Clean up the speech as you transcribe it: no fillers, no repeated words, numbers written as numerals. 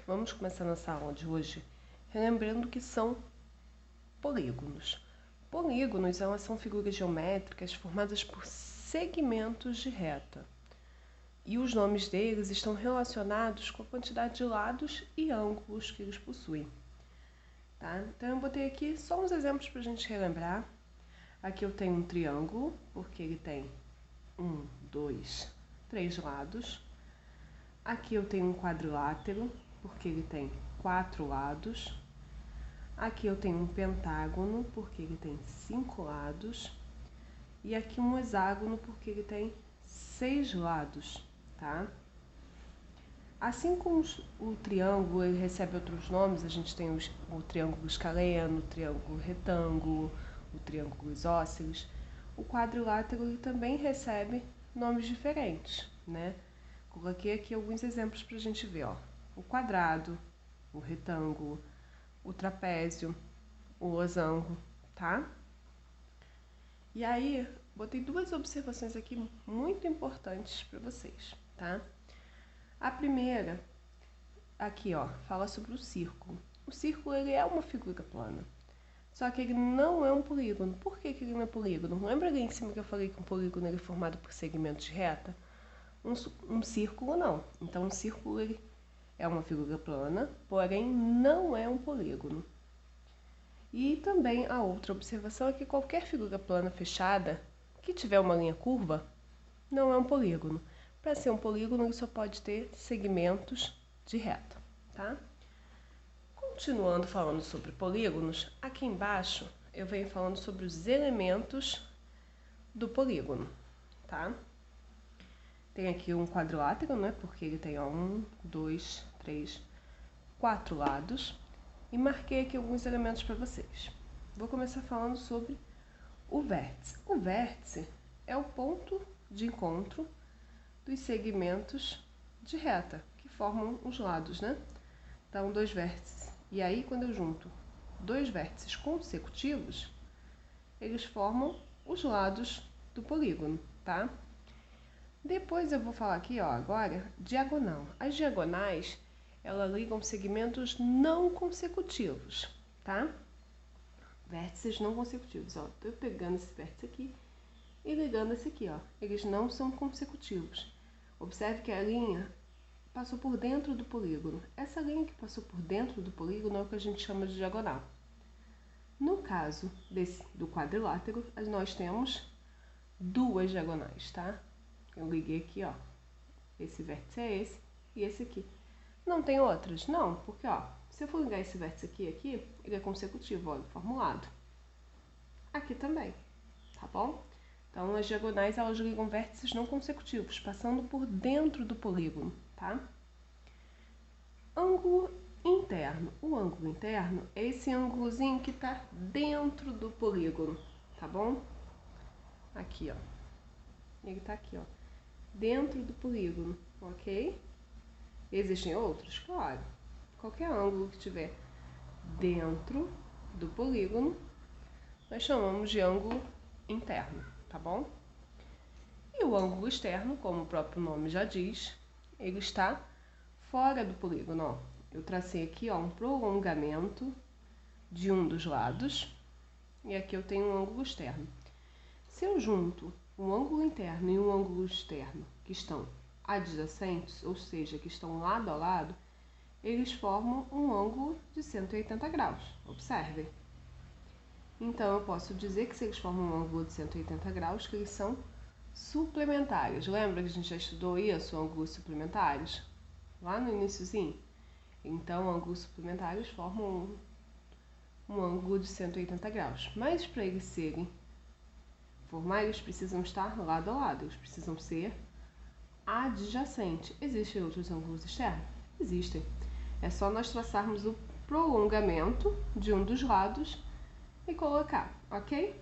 vamos começar nossa aula de hoje relembrando que são polígonos. Polígonos são figuras geométricas formadas por segmentos de reta. E os nomes deles estão relacionados com a quantidade de lados e ângulos que eles possuem. Tá? Então eu botei aqui só uns exemplos para a gente relembrar. Aqui eu tenho um triângulo, porque ele tem 1, 2, 3 lados. Aqui eu tenho um quadrilátero, porque ele tem 4 lados. Aqui eu tenho um pentágono, porque ele tem 5 lados. E aqui um hexágono, porque ele tem 6 lados, tá? Assim como o triângulo ele recebe outros nomes, a gente tem o triângulo escaleno, o triângulo retângulo, o triângulo isósceles, o quadrilátero ele também recebe nomes diferentes, né? Coloquei aqui alguns exemplos para a gente ver, ó. O quadrado, o retângulo, o trapézio, o losango, tá? E aí, botei duas observações aqui muito importantes para vocês, tá? A primeira, aqui ó, fala sobre o círculo. O círculo ele é uma figura plana, só que ele não é um polígono. Por que ele não é polígono? Lembra ali em cima que eu falei que um polígono ele é formado por segmentos de reta? Um círculo não. Então um círculo ele é uma figura plana, porém não é um polígono. E também a outra observação é que qualquer figura plana fechada que tiver uma linha curva não é um polígono. Para ser um polígono, ele só pode ter segmentos de reta, tá? Continuando falando sobre polígonos, aqui embaixo eu venho falando sobre os elementos do polígono, tá? Tem aqui um quadrilátero, né? Porque ele tem 1, 2, 3, 4 lados. E marquei aqui alguns elementos para vocês. Vou começar falando sobre o vértice. O vértice é o ponto de encontro dos segmentos de reta, que formam os lados, né? Então, dois vértices. E aí, quando eu junto dois vértices consecutivos, eles formam os lados do polígono, tá? Depois eu vou falar aqui, ó, agora, diagonal. As diagonais, elas ligam segmentos não consecutivos, tá? Vértices não consecutivos, ó. Tô pegando esse vértice aqui e ligando esse aqui, ó. Eles não são consecutivos. Observe que a linha passou por dentro do polígono. Essa linha que passou por dentro do polígono é o que a gente chama de diagonal. No caso do quadrilátero, nós temos duas diagonais, tá? Eu liguei aqui, ó. Esse vértice é esse e esse aqui. Não tem outras? Não, porque, ó, se eu for ligar esse vértice aqui, ele é consecutivo, ó, formulado. Aqui também, tá bom? Então, as diagonais, elas ligam vértices não consecutivos, passando por dentro do polígono, tá? Ângulo interno. O ângulo interno é esse ângulozinho que tá dentro do polígono, tá bom? Aqui, ó. Ele tá aqui, ó. Dentro do polígono, ok? Existem outros? Claro. Qualquer ângulo que tiver dentro do polígono, nós chamamos de ângulo interno, tá bom? E o ângulo externo, como o próprio nome já diz, ele está fora do polígono, ó. Eu tracei aqui, ó, um prolongamento de um dos lados e aqui eu tenho um ângulo externo. Se eu junto um ângulo interno e um ângulo externo que estão adjacentes, ou seja, que estão lado a lado, eles formam um ângulo de 180 graus. Observem. Então, eu posso dizer que se eles formam um ângulo de 180 graus, que eles são suplementares. Lembra que a gente já estudou isso, ângulos suplementares? Lá no iniciozinho? Então, ângulos suplementares formam um ângulo de 180 graus. Mas para eles formar, eles precisam estar lado a lado. Eles precisam ser adjacentes. Existem outros ângulos externos? Existem. É só nós traçarmos o prolongamento de um dos lados e colocar, ok?